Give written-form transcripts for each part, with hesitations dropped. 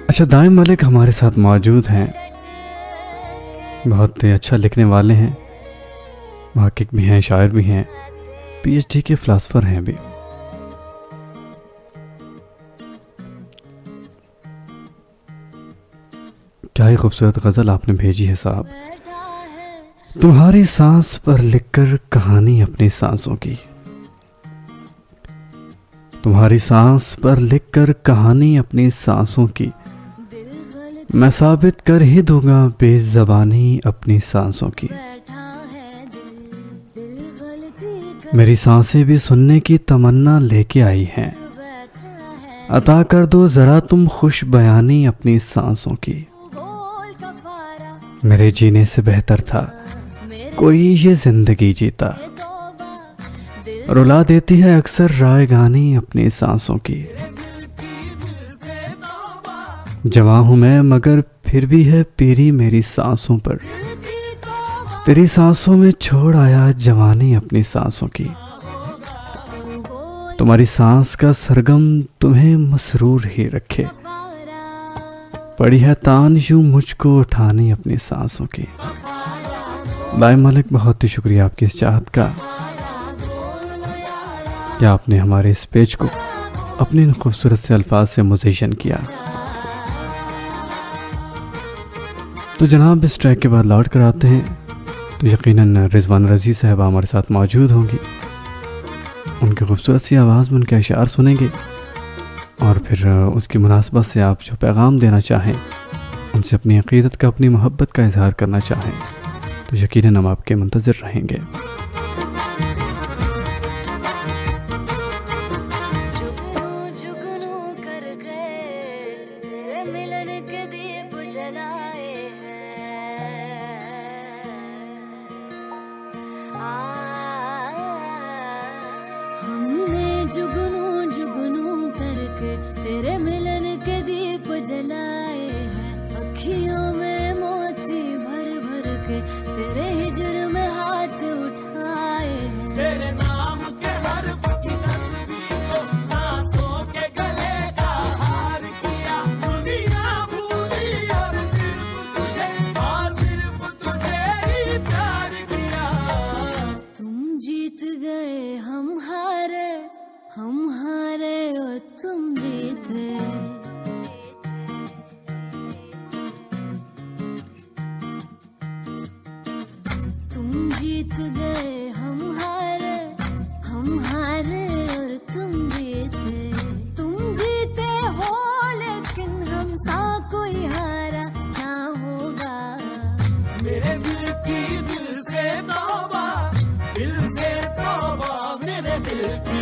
اچھا، دائم ملک ہمارے ساتھ موجود ہیں، بہت اچھا لکھنے والے ہیں، محقق بھی ہیں، شاعر بھی ہیں، پی ایچ ڈی کے فلاسفر ہیں بھی۔ کیا ہی خوبصورت غزل آپ نے بھیجی ہے صاحب۔ تمہاری سانس پر لکھ کر کہانی اپنی سانسوں کی، تمہاری سانس پر لکھ کر کہانی اپنی سانسوں کی، میں ثابت کر ہی دوں گا بے زبانی اپنی سانسوں کی۔ میری سانسیں بھی سننے کی تمنا لے کے آئی ہیں، عطا کر دو ذرا تم خوش بیانی اپنی سانسوں کی۔ میرے جینے سے بہتر تھا کوئی یہ زندگی جیتا، رلا دیتی ہے اکثر رائے گانی اپنی سانسوں کی۔ جواں ہوں میں مگر پھر بھی ہے پیری میری سانسوں پر، تیری سانسوں میں چھوڑ آیا جوانی اپنی سانسوں کی۔ تمہاری سانس کا سرگم تمہیں مسرور ہی رکھے، پڑی ہے تان یوں مجھ کو اٹھانی اپنی سانسوں کی۔ دائم ملک، بہت ہی شکریہ آپ کی اس چاہت کا کہ آپ نے ہمارے اس پیج کو اپنے ان خوبصورت سے الفاظ سے مزین کیا۔ تو جناب اس ٹریک کے بعد لوٹ کر آتے ہیں تو یقیناً رضوانہ رضی صاحبہ ہمارے ساتھ موجود ہوں گی، ان کی خوبصورت سی آواز میں ان کے اشعار سنیں گے، اور پھر اس کی مناسبت سے آپ جو پیغام دینا چاہیں، ان سے اپنی عقیدت کا، اپنی محبت کا اظہار کرنا چاہیں، تو یقیناً ہم آپ کے منتظر رہیں گے۔ جگنوں جگنوں کر کے تیرے ملن کے دیپ جلائے ہیں، اکھیوں میں موتی بھر بھر کے تیرے ہجر میں ہاتھ اٹھائے ہیں۔ تیرے نام کے حرف کی تسبیح کو سانسوں کے گلے کا ہار کیا، دنیا بھولی اور صرف تجھے ہی پیار کیا۔ تم جیت گئے ہم ہارے اور تم جیتے، تم جیت گئے ہم ہارے اور تم جیتے، تم جیتے ہو لیکن ہم سا کوئی ہارا نہ ہوگا۔ میرے دل کی دل سے توبہ، دل سے توبہ، میرے دل کی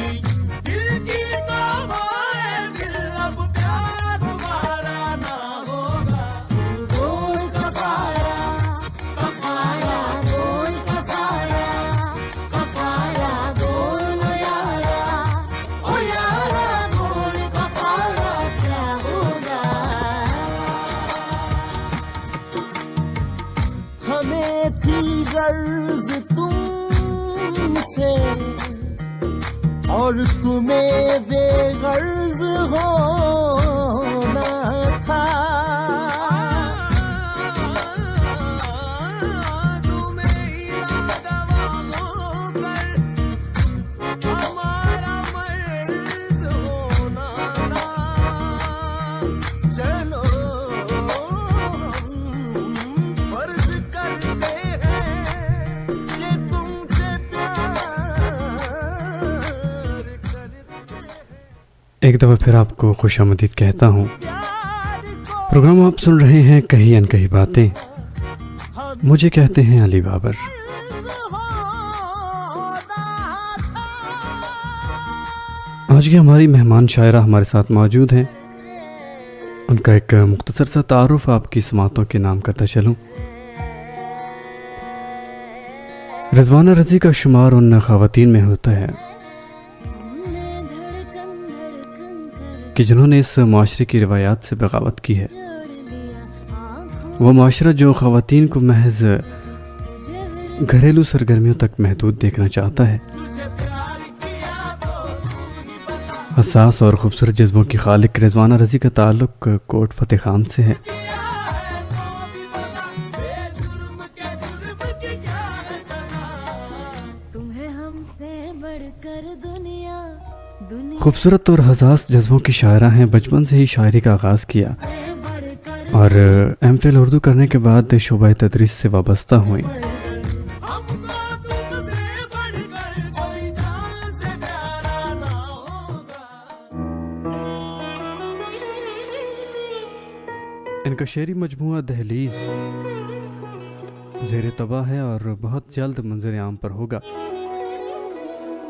غرض تم سے اور تمہیں بے غرض ہونا تھا، تمہیں ارادہ ہو کر ہمارا مرض ہونا تھا۔ چلو ایک دفعہ پھر آپ کو خوش آمدید کہتا ہوں۔ پروگرام آپ سن رہے ہیں کہیں انکہی باتیں، مجھے کہتے ہیں علی بابر۔ آج کی ہماری مہمان شاعرہ ہمارے ساتھ موجود ہیں، ان کا ایک مختصر سا تعارف آپ کی سماعتوں کے نام کرتا چلوں۔ رضوانہ رضی کا شمار ان خواتین میں ہوتا ہے کہ جنہوں نے اس معاشرے کی روایات سے بغاوت کی ہے، وہ معاشرہ جو خواتین کو محض گھریلو سرگرمیوں تک محدود دیکھنا چاہتا ہے، حساس اور خوبصورت جذبوں کی خالق رضوانہ رضی کا تعلق کوٹ فتح خان سے ہے. تمہیں ہم سے بڑھ کر دنیا خوبصورت اور حساس جذبوں کی شاعرہ ہیں. بچپن سے ہی شاعری کا آغاز کیا سے بڑھ کر اور ایم فل اردو کرنے کے بعد شعبہ تدریس سے وابستہ ہوئیں. ان کا شعری مجموعہ دہلیز زیر طبع ہے اور بہت جلد منظر عام پر ہوگا.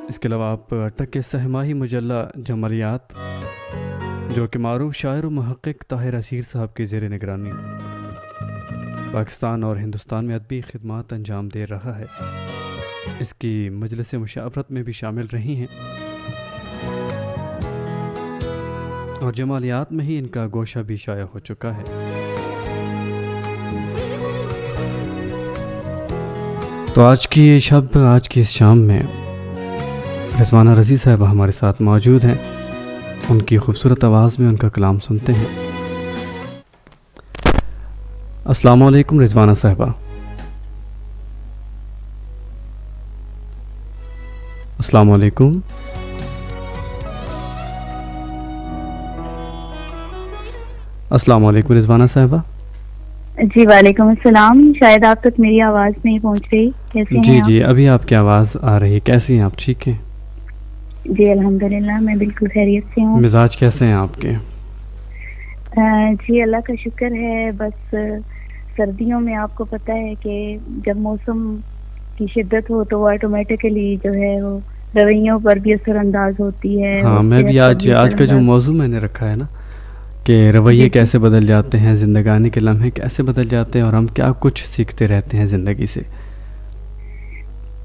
اس کے علاوہ آپ اٹک کے سہماہی مجلہ جمالیات جو کہ معروف شاعر و محقق طاہر اسیر صاحب کے زیر نگرانی پاکستان اور ہندوستان میں ادبی خدمات انجام دے رہا ہے، اس کی مجلس مشاورت میں بھی شامل رہی ہیں اور جمالیات میں ہی ان کا گوشہ بھی شائع ہو چکا ہے. تو آج کی یہ شب، آج کی اس شام میں رضوانہ رضی صاحبہ ہمارے ساتھ موجود ہیں. ان کی خوبصورت آواز میں ان کا کلام سنتے ہیں. السلام علیکم رضوانہ صاحبہ. السلام علیکم. السلام علیکم رضوانہ صاحبہ. جی وعلیکم السلام. شاید آپ تک میری آواز نہیں پہنچ رہی. کیسے ہیں جی آپ؟ جی ابھی آپ کی آواز آ رہی ہے. کیسی ہیں آپ؟ ٹھیک ہیں؟ جی الحمدللہ میں بالکل خیریت سے ہوں. مزاج کیسے ہیں آپ کے؟ جی اللہ کا شکر ہے. بس سردیوں میں آپ کو پتہ ہے کہ جب موسم کی شدت ہو تو وہ آٹومیٹکلی جو ہے وہ رویوں پر بھی اثر انداز ہوتی ہے. ہاں میں بھی آج کا جو موضوع میں نے رکھا ہے نا کہ رویے کیسے بدل جاتے ہیں، زندگانی کے لمحے کیسے بدل جاتے ہیں اور ہم کیا کچھ سیکھتے رہتے ہیں زندگی سے.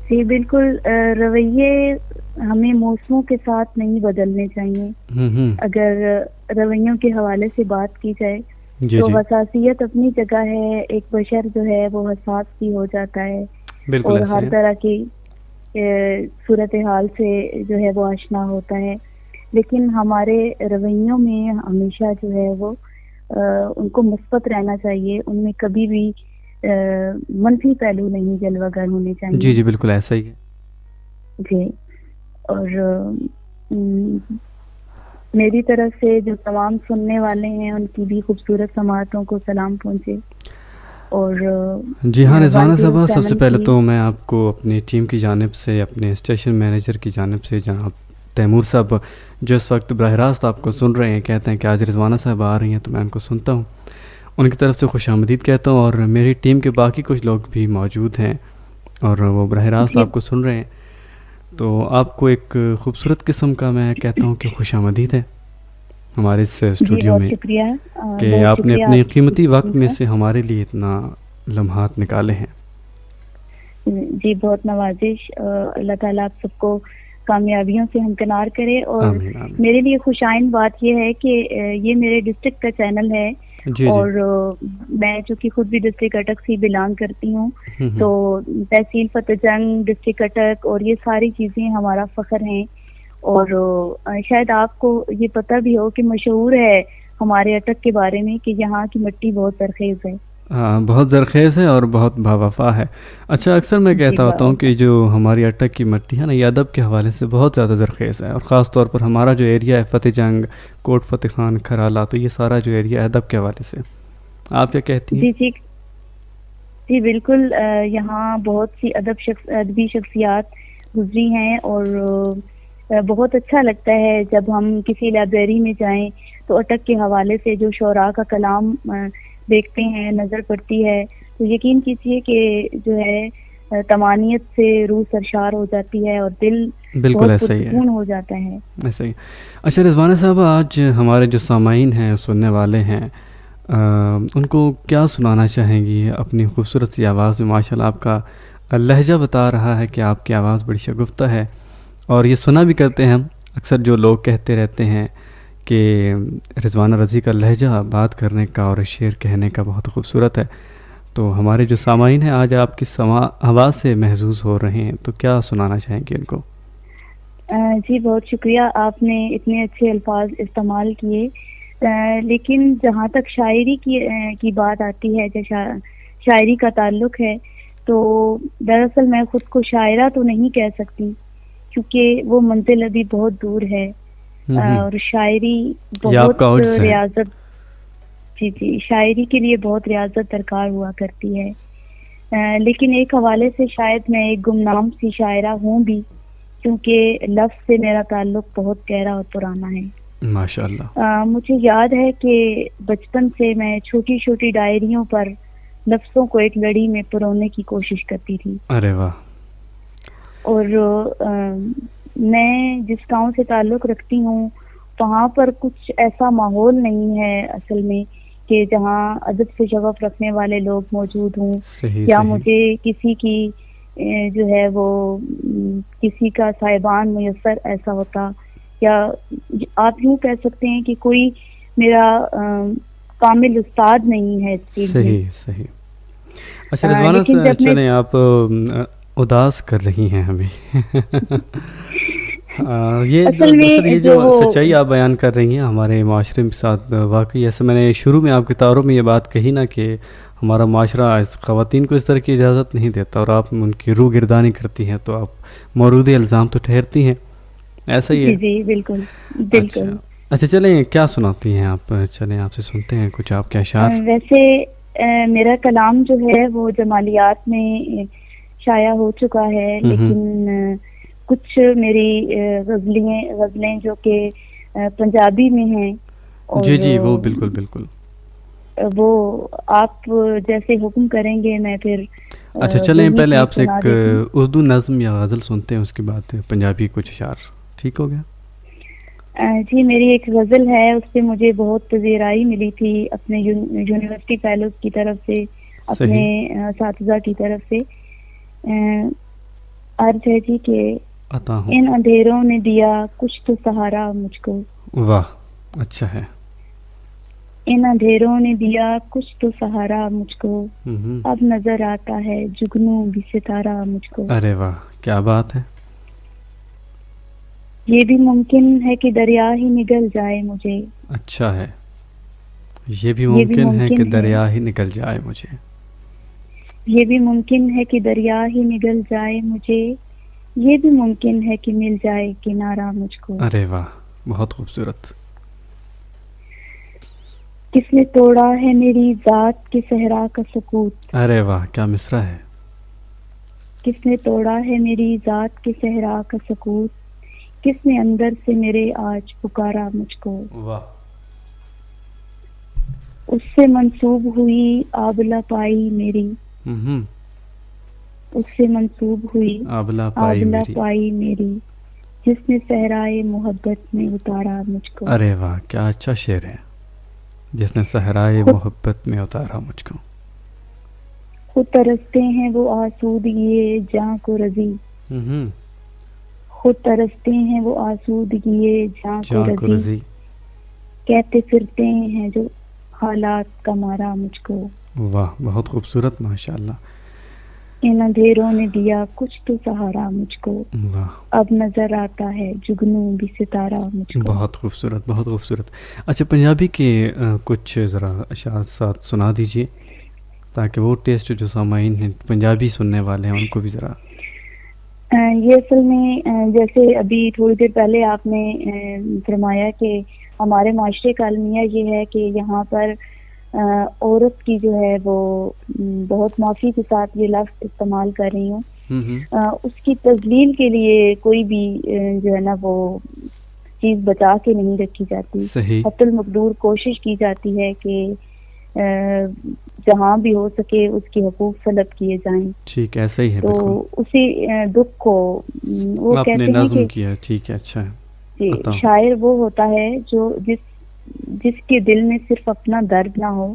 جی بالکل. رویے ہمیں موسموں کے ساتھ نہیں بدلنے چاہیے. اگر رویوں کے حوالے سے بات کی جائے جی تو جی حساسیت اپنی جگہ ہے. ایک بشر جو ہے وہ حساس بھی ہو جاتا ہے بالکل اور ایسا ہر ہے. طرح کی صورتحال سے جو ہے وہ آشنا ہوتا ہے. لیکن ہمارے رویوں میں ہمیشہ جو ہے وہ ان کو مثبت رہنا چاہیے. ان میں کبھی بھی منفی پہلو نہیں جلوہ گر ہونے چاہیے. جی جی بالکل ایسا ہی ہے. جی. اور میری طرف سے جو تمام سننے والے ہیں ان کی بھی خوبصورت سماعتوں کو سلام پہنچے. اور جی ہاں رضوانہ صاحبہ، 107 سب سے پہلے کی- تو میں آپ کو اپنی ٹیم کی جانب سے، اپنے اسٹیشن مینیجر کی جانب سے جناب تیمور صاحب جو اس وقت براہ راست آپ کو سن رہے ہیں، کہتے ہیں کہ آج رضوانہ صاحب آ رہی ہیں تو میں ان کو سنتا ہوں، ان کی طرف سے خوش آمدید کہتا ہوں. اور میری ٹیم کے باقی کچھ لوگ بھی موجود ہیں اور وہ براہ راست جی. آپ کو سن رہے ہیں، تو آپ کو ایک خوبصورت قسم کا میں کہتا ہوں کہ خوش آمدید ہے ہمارے اس جی اسٹوڈیو بہت میں شکریہ. کہ بہت آپ نے شکریہ اپنی آپ کی قیمتی وقت خدمت میں کا. سے ہمارے لیے اتنا لمحات نکالے ہیں. جی بہت نوازش. اللہ تعالیٰ آپ سب کو کامیابیوں سے ہمکنار کرے. اور آمین آمین. میرے لیے خوش آئند بات یہ ہے کہ یہ میرے ڈسٹرکٹ کا چینل ہے. جی اور جی میں چونکہ خود بھی ڈسٹرکٹ اٹک سے بلانگ کرتی ہوں ہم. تو تحصیل فتح جنگ، ڈسٹرکٹ اٹک اور یہ ساری چیزیں ہمارا فخر ہیں. اور شاید آپ کو یہ پتہ بھی ہو کہ مشہور ہے ہمارے اٹک کے بارے میں کہ یہاں کی مٹی بہت زرخیز ہے. ہاں بہت زرخیز ہے اور بہت باوفا ہے. اچھا اکثر میں کہتا ہوتا ہوں کہ جو ہماری اٹک کی مٹی ہے نا یہ ادب کے حوالے سے بہت زیادہ زرخیز ہے، اور خاص طور پر ہمارا جو ایریا ہے فتح جنگ، کوٹ فتح خان، کھرالا، تو یہ سارا جو ایریا ہے ادب کے حوالے سے آپ کیا کہتی ہیں؟ جی جی جی بالکل. یہاں بہت سی ادبی شخصیات گزری ہیں اور بہت اچھا لگتا ہے جب ہم کسی لائبریری میں جائیں تو اٹک کے حوالے سے جو شعراء کا کلام دیکھتے ہیں، نظر پڑتی ہے تو یقین کیجیے کہ جو ہے تمانیت سے روح سرشار ہو جاتی ہے اور دل بالکل بہت ایسا ہی ہے، پرسکون ہو جاتا ہے. ایسا ہی. اچھا رضوانہ صاحب، آج ہمارے جو سامعین ہیں، سننے والے ہیں، ان کو کیا سنانا چاہیں گی اپنی خوبصورت سی آواز میں؟ ماشاء اللہ آپ کا لہجہ بتا رہا ہے کہ آپ کی آواز بڑی شگفتہ ہے، اور یہ سنا بھی کرتے ہیں ہم اکثر. جو لوگ کہتے رہتے ہیں کہ رضوانہ رضی کا لہجہ بات کرنے کا اور شعر کہنے کا بہت خوبصورت ہے، تو ہمارے جو سامعین ہیں آج آپ کی آواز سے محظوظ ہو رہے ہیں، تو کیا سنانا چاہیں گے ان کو؟ جی بہت شکریہ، آپ نے اتنے اچھے الفاظ استعمال کیے، لیکن جہاں تک شاعری کی بات آتی ہے، شاعری کا تعلق ہے، تو دراصل میں خود کو شاعرہ تو نہیں کہہ سکتی، کیونکہ وہ منزل ابھی بہت دور ہے، اور شاعری یہ آپ کا بہت عجز ہے۔ ریاضت، جی شاعری کے لیے بہت ریاضت درکار ہوا کرتی ہے، لیکن ایک حوالے سے شاید میں ایک گمنام سی شاعرہ ہوں بھی، کیونکہ لفظ سے میرا تعلق بہت گہرا اور پرانا ہے۔ ماشاء اللہ۔ مجھے یاد ہے کہ بچپن سے میں چھوٹی چھوٹی ڈائریوں پر لفظوں کو ایک لڑی میں پرونے کی کوشش کرتی تھی، ارے واہ۔ اور میں جس گاؤں سے تعلق رکھتی ہوں وہاں پر کچھ ایسا ماحول نہیں ہے اصل میں کہ جہاں ادب سے شغف رکھنے والے لوگ موجود ہوں، یا مجھے کسی کی جو ہے وہ کسی کا صاحبان میسر ایسا ہوتا، یا آپ یوں کہہ سکتے ہیں کہ کوئی میرا کامل استاد نہیں ہے اس فیلڈ میں۔ صحیح۔ اچھا رضوانہ، چلیں آپ اداس کر رہی ہیں ہمیں۔ یہ جو سچائی آپ بیان کر رہی ہیں ہمارے معاشرے کے ساتھ، واقعی ایسے میں نے شروع میں آپ کے تعارف میں یہ بات کہی نا کہ ہمارا معاشرہ خواتین کو اس طرح کی اجازت نہیں دیتا، اور آپ ان کی روح گردانی کرتی ہیں تو آپ مورود الزام تو ٹھہرتی ہیں، ایسا ہی ہے؟ جی بالکل بالکل۔ اچھا چلیں، کیا سناتی ہیں آپ؟ چلیں آپ سے سنتے ہیں کچھ آپ کے اشعار۔ ویسے میرا کلام جو ہے وہ جمالیات میں شائع ہو چکا ہے، لیکن کچھ میری غزلیں جو کہ پنجابی میں ہیں، جی وہ بالکل وہ آپ جیسے حکم کریں گے میں پھر۔ اچھا چلیں، پہلے آپ سے ایک اردو نظم یا غزل سنتے ہیں، اس کے بعد پنجابی کچھ اشعار، ٹھیک ہو گیا؟ جی میری ایک غزل ہے، اس سے مجھے بہت پذیرائی ملی تھی اپنے یونیورسٹی فیلوز کی طرف سے، اپنے اساتذہ کی طرف سے۔ عرض ہے جی کہ ان اندھیروں نے دیا کچھ تو سہارا مجھ کو۔ واہ، اچھا ہے۔ ان اندھیروں نے دیا کچھ تو سہارا مجھ کو، اب نظر آتا ہے جگنوں بھی ستارہ مجھ کو۔ ارے واہ، کیا بات ہے۔ یہ بھی ممکن ہے کہ دریا ہی نگل جائے مجھے۔ اچھا ہے، یہ بھی ممکن ہے کہ دریا ہی نگل جائے مجھے۔ یہ بھی ممکن ہے کہ دریا ہی نگل جائے مجھے، یہ بھی ممکن ہے کہ مل جائے کنارہ مجھ کو۔ ارے واہ، بہت خوبصورت۔ کس نے توڑا ہے میری ذات کے صحرا کا سکوت۔ ارے واہ، کیا مصرع ہے۔ کس نے توڑا ہے میری ذات کے صحرا کا سکوت، کس نے اندر سے میرے آج پکارا مجھ کو۔ واہ۔ اس سے منسوب ہوئی آبلہ پائی میری، اس سے منسوب ہوئی آبلہ پائی میری، جس نے صحرائے محبت میں اتارا مجھ کو۔ ارے واہ، کیا اچھا شعر ہے، جس نے صحرائے محبت میں اتارا مجھ کو۔ خود ترستے ہیں وہ آسودگی جاں کو رضی، خود ترستے ہیں وہ آسودگی جاں کو رضی، کہتے پھرتے ہیں جو حالات کا مارا مجھ کو۔ واہ، بہت خوبصورت، ماشاءاللہ۔ ان اندھیروں نے دیا کچھ تو سہارا مجھ کو، واہ، اب نظر آتا ہے جگنوں بھی ستارہ مجھ کو۔ بہت خوبصورت، بہت خوبصورت۔ اچھا پنجابی کے کچھ ذرا اشعار ساتھ سنا دیجئے، تاکہ وہ ٹیسٹ جو سامعین ہیں پنجابی سننے والے ہیں ان کو بھی ذرا۔ یہ اصل میں جیسے ابھی تھوڑی دیر پہلے آپ نے فرمایا کہ ہمارے معاشرے کا المیہ یہ ہے کہ یہاں پر عورت کی جو ہے وہ بہت معافی کے ساتھ یہ لفظ استعمال کر رہی ہوں، اس کی تذلیل کے لیے کوئی بھی جو ہے نا وہ چیز بچا کے نہیں رکھی جاتی، حتی المقدور کوشش کی جاتی ہے کہ جہاں بھی ہو سکے اس کے حقوق طلب کیے جائیں۔ ٹھیک، ایسا ہی ہے۔ تو اسی دکھ کو وہ آپ نے کہتے نظم ہیں کیا، ٹھیک ہے، اچھا ہے۔ جی، شاعر وہ ہوتا ہے جو جس کے دل میں صرف اپنا درد نہ ہو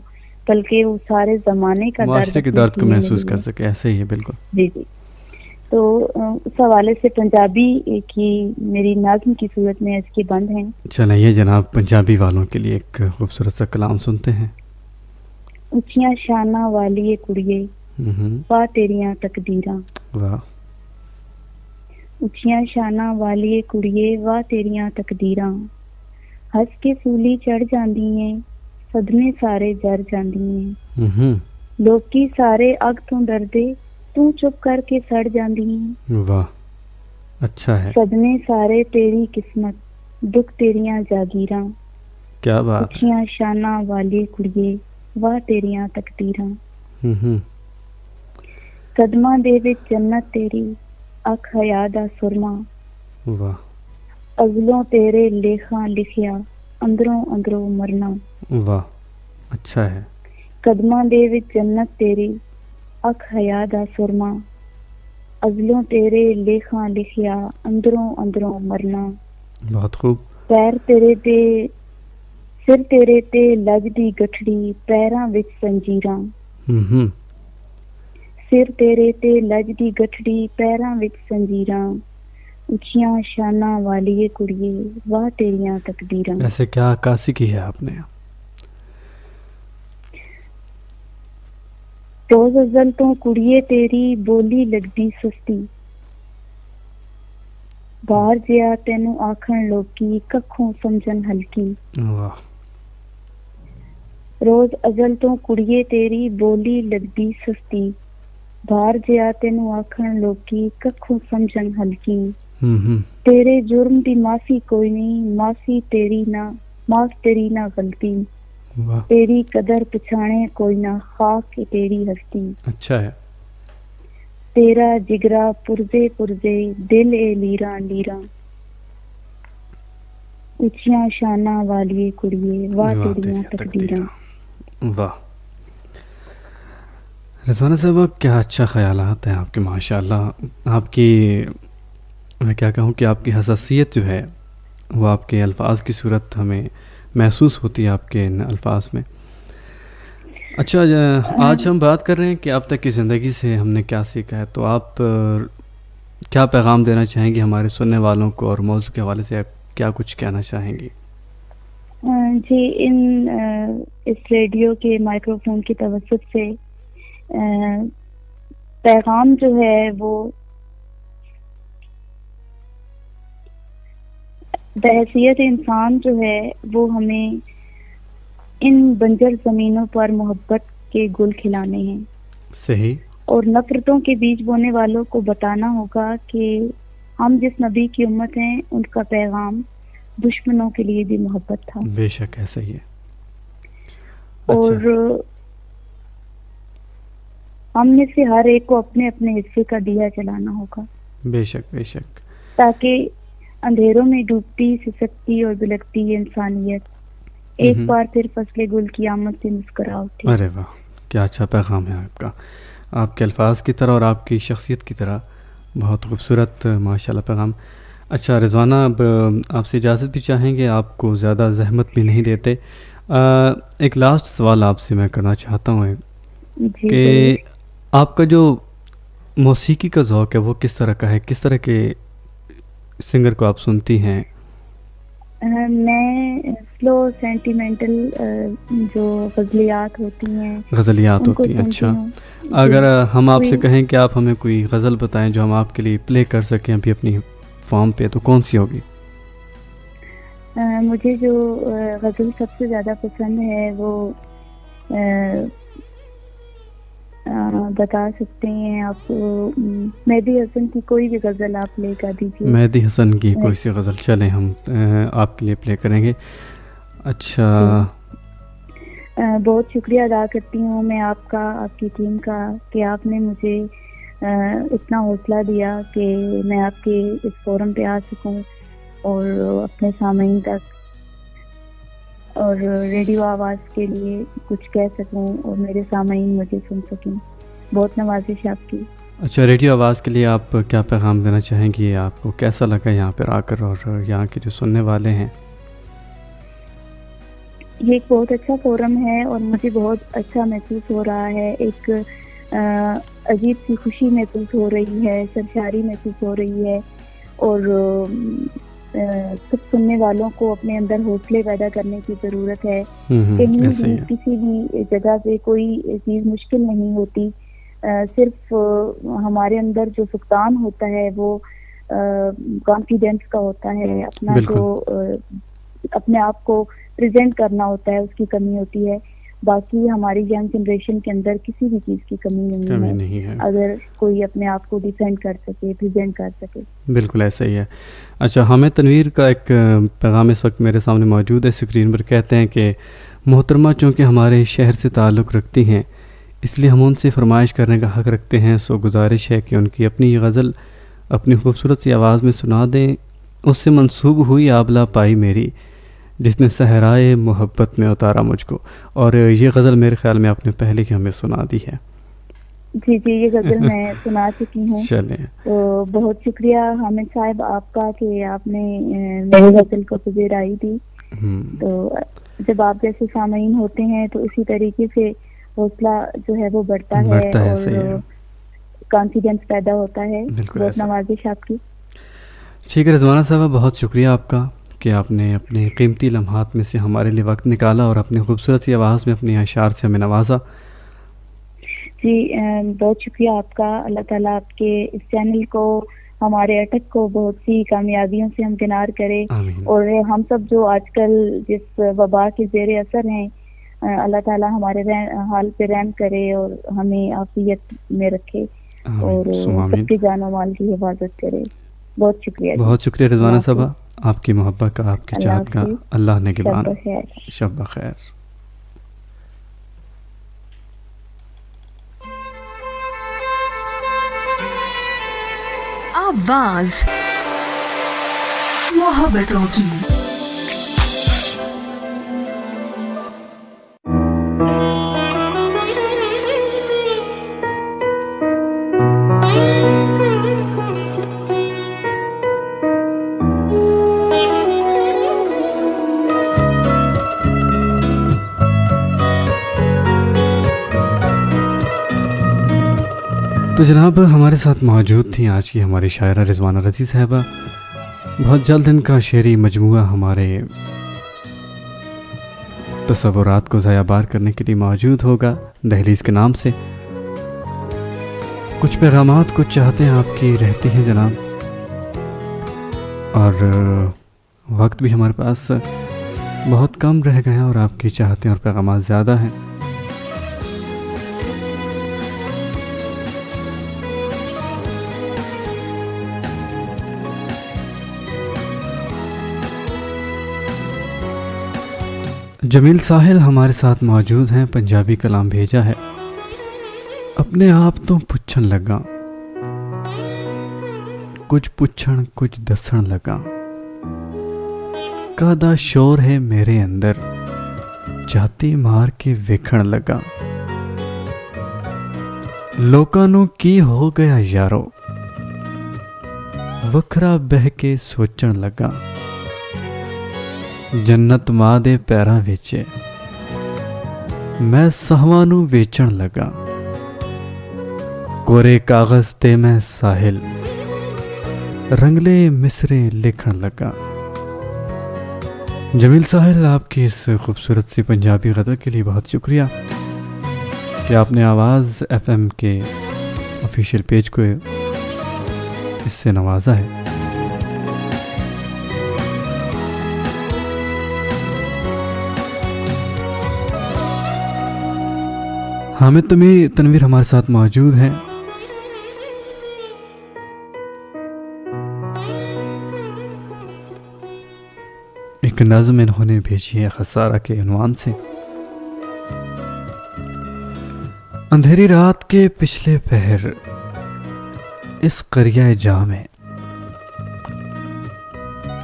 بلکہ وہ سارے زمانے کا معاشرے کے درد کو محسوس کر سکے، ایسے ہی ہے، بالکل۔ جی جی، تو اس حوالے سے پنجابی کی میری نظم کی صورت میں اس کی بند ہیں۔ چلیں یہ جناب پنجابی والوں کے لیے ایک خوبصورت سا کلام سنتے ہیں۔ اچھیاں شاناں والیے کڑیے، واہ تیریاں تقدیراں، واہ، اچیاں شاناں والیے کڑیے واہ تیریاں تقدیراں ہس کے سولی چڑھ جاندی ہیں صدمے سارے جر جاندی ہیں ہوں، لوکی سارے اگ تو ڈردے تو چپ کر کے سڑ جاندی ہیں واہ اچھا ہے، صدمے سارے تیری قسمت دکھ تیریاں جاگیراں کیا بات ہے، اچیاں شاناں والیے کڑیے واہ تیریاں تقدیراں ہوں، قدماں دے وچ جنت تیری اکھ حیا دا سرما واہ ازلوں تیرے لیکھاں لکھیا اندروں اندروں مرنا واہ اچھا ہے، قدماں دے وچ جنت تیری اکھ حیا دا سرما ازلوں تیرے لیکھاں لکھیا اندروں اندروں مرنا بہت خوب، پیر تیرے تے سر تیرے تے لجدی گٹھڑی پیراں وچ زنجیراں ہوں، سر تیرے تے لجدی گٹھڑی پیراں وچ زنجیراں اچیاں شاناں والیے کڑیے واہ تیریاں تقدیراں ایسے کیا عکاسی کی ہے آپ نے؟ روز ازل تو کڑیے تیری بولی لگدی سستی باہر جیا تینوں آکھن لوکی ککھوں سمجھن ہلکی واہ روز ازل تو کڑیے تیری بولی لگدی سستی باہر جیا تینوں آکھن لوکی ککھوں سمجھن ہلکی ہوں، تیرے جرم دی معافی کوئی نہیں معافی تیری نہ معاف تیری نہ غلطی واہ تیری قدر پچھانے کوئی نہ خاک کی تیری ہستی اچھا ہے، تیرا جگرا پرزے پرزے دل اے لیراں لیراں اچیاں شاناں والیے کڑیے واہ تیریاں تقدیراں واہ رضوانہ صاحبہ کیا اچھا خیالات ہیں آپ کے، ماشاء اللہ آپ کی، میں کیا کہوں کہ آپ کی حساسیت جو ہے وہ آپ کے الفاظ کی صورت ہمیں محسوس ہوتی ہے آپ کے ان الفاظ میں. اچھا آج ہم بات کر رہے ہیں کہ اب تک کی زندگی سے ہم نے کیا سیکھا ہے، تو آپ کیا پیغام دینا چاہیں گی ہمارے سننے والوں کو، اور موضوع کے حوالے سے آپ کیا کچھ کہنا چاہیں گی؟ جی اس ریڈیو کے مائکرو فون کی توسط سے پیغام جو ہے وہ بحیثیت انسان جو ہے وہ ہمیں ان بنجر زمینوں پر محبت کے گل کھلانے ہیں. صحیح. اور نفرتوں کے بیج بونے والوں کو بتانا ہوگا کہ ہم جس نبی کی امت ہیں ان کا پیغام دشمنوں کے لیے بھی محبت تھا. بے شک ایسا ہی ہے. اور ہم میں سے ہر ایک کو اپنے اپنے حصے کا دیا جلانا ہوگا. بے شک بے شک. تاکہ اندھیروں میں ڈوبتی سسکتی اور بلکتی انسانیت ایک بار پھر فصل گل کی آمد سے مسکرا اٹھے. ارے واہ کیا اچھا پیغام ہے آپ کا، آپ کے الفاظ کی طرح اور آپ کی شخصیت کی طرح بہت خوبصورت ماشاءاللہ پیغام. اچھا رضوانہ اب آپ سے اجازت بھی چاہیں گے، آپ کو زیادہ زحمت بھی نہیں دیتے. ایک لاسٹ سوال آپ سے میں کرنا چاہتا ہوں کہ آپ کا جو موسیقی کا ذوق ہے وہ کس طرح کا ہے، کس طرح کے سنگر کو آپ سنتی ہیں؟ میں سلو سینٹیمنٹل جو غزلیات ہوتی ہیں اچھا اگر ہم آپ سے کہیں کہ آپ ہمیں کوئی غزل بتائیں جو ہم آپ کے لیے پلے کر سکیں ابھی اپنی فارم پہ، تو کون سی ہوگی؟ مجھے جو غزل سب سے زیادہ پسند ہے وہ بتا سکتے ہیں آپ، مہدی حسن کی کوئی بھی غزل آپ پلے کر دیجیے. مہدی حسن کی کوئی سی غزل چلیں ہم آپ کے لیے پلے کریں گے. اچھا بہت شکریہ ادا کرتی ہوں میں آپ کا، آپ کی ٹیم کا، کہ آپ نے مجھے اتنا حوصلہ دیا کہ میں آپ کے اس فورم پہ آ سکوں اور اپنے سامعین تک اور ریڈیو آواز کے لیے کچھ کہہ سکوں اور میرے سامعین مجھے سن سکیں. بہت نوازش ہے آپ کی. اچھا ریڈیو آواز کے لیے آپ کیا پیغام دینا چاہیں گی؟ آپ کو کیسا لگا یہاں پر آ کر، اور یہاں کے جو سننے والے ہیں؟ یہ ایک بہت اچھا فورم ہے اور مجھے بہت اچھا محسوس ہو رہا ہے. ایک عجیب سی خوشی محسوس ہو رہی ہے، سرشاری محسوس ہو رہی ہے. اور سب سننے والوں کو اپنے اندر حوصلے پیدا کرنے کی ضرورت ہے. کہیں بھی کسی بھی جگہ سے کوئی چیز مشکل نہیں ہوتی، صرف ہمارے اندر جو فقدان ہوتا ہے وہ کانفیڈینس کا ہوتا ہے، اپنا بالکل۔ جو اپنے آپ کو پریزنٹ کرنا ہوتا ہے اس کی کمی ہوتی ہے. باقی ہماری ینگ جنریشن کے اندر کسی بھی چیز کی کمی نہیں ہے اگر کوئی اپنے آپ کو ڈیفینڈ کر سکے، پریزنٹ کر سکے. بالکل ایسا ہی ہے. اچھا، ہمیں تنویر کا ایک پیغام اس وقت میرے سامنے موجود ہے اسکرین پر. کہتے ہیں کہ محترمہ چونکہ ہمارے شہر سے تعلق رکھتی ہیں اس لیے ہم ان سے فرمائش کرنے کا حق رکھتے ہیں، سو گزارش ہے کہ ان کی اپنی غزل اپنی خوبصورت سی آواز میں سنا دیں. اس سے منسوب ہوئی آبلہ پائی میری جس نے صحرائے محبت میں اتارا مجھ کو. اور یہ غزل میرے خیال میں آپ نے پہلے ہی ہمیں سنا دی ہے. جی یہ غزل میں سنا چکی ہوں. چلیں، تو بہت شکریہ حامد صاحب آپ کا کہ آپ نے میری غزل کو پذیرائی دی. تو جب آپ جیسے سامعین ہوتے ہیں تو اسی طریقے سے حوصلہ جو ہے وہ بڑھتا ہے اور کانفیڈینس پیدا ہوتا ہے. بہت نوازش آپ کی. ٹھیک ہے رضوانہ صاحبہ، بہت شکریہ آپ کا کہ آپ نے اپنے قیمتی لمحات میں سے ہمارے لیے وقت نکالا اور اپنی خوبصورت سی آواز میں اپنی اشعار سے ہمیں نوازا. جی بہت شکریہ آپ کا. اللہ تعالیٰ آپ کے اس چینل کو، ہمارے اٹک کو بہت سی کامیابیوں سے ہمکنار کرے. آمین. اور ہم سب جو آج کل جس وبا کے زیر اثر ہیں، اللہ تعالیٰ ہمارے حال پہ رحم کرے اور ہمیں عافیت میں رکھے اور سب کی جان و مال کی حفاظت کرے. بہت شکریہ. بہت شکریہ رضوانہ صاحبہ، آپ کی محبت کا، آپ کی چاہت کا اللہ نگہبان. شب بخیر. آواز محبتوں کی. تو جناب ہمارے ساتھ موجود تھیں آج کی ہماری شاعرہ رضوانہ رضی صاحبہ. بہت جلد ان کا شعری مجموعہ ہمارے تصورات کو ضیاء بار کرنے کے لیے موجود ہوگا دہلیز کے نام سے. کچھ پیغامات کچھ چاہتے ہیں آپ کی رہتی ہیں جناب، اور وقت بھی ہمارے پاس بہت کم رہ گئے ہیں اور آپ کی چاہتے ہیں اور پیغامات زیادہ ہیں. جمیل ساحل ہمارے ساتھ موجود ہیں. پنجابی کلام بھیجا ہے. اپنے آپ تو پچھن لگا، کچھ پچھن کچھ دسن لگا، کادا شور ہے میرے اندر جاتی مار کے ویکھن لگا. لوکاں نوں کی ہو گیا یارو، وکھرا بہ کے سوچن لگا. جنت ماں دے پیراں وچ میں سہواں نوں ویچن لگا. کورے کاغذ تے میں ساحل رنگلے مصرے لکھن لگا. جمیل ساحل آپ کی اس خوبصورت سی پنجابی غزل کے لیے بہت شکریہ کہ آپ نے آواز FM کے آفیشیل پیج کو اس سے نوازا ہے. حامد تنویر ہمارے ساتھ موجود ہیں. ایک نظم انہوں نے بھیجی ہے خسارہ کے عنوان سے. اندھیری رات کے پچھلے پہر اس قریہ جاں میں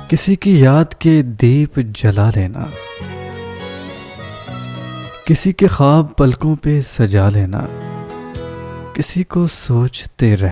کسی کی یاد کے دیپ جلا لینا، کسی کے خواب پلکوں پہ سجا لینا، کسی کو سوچتے رہ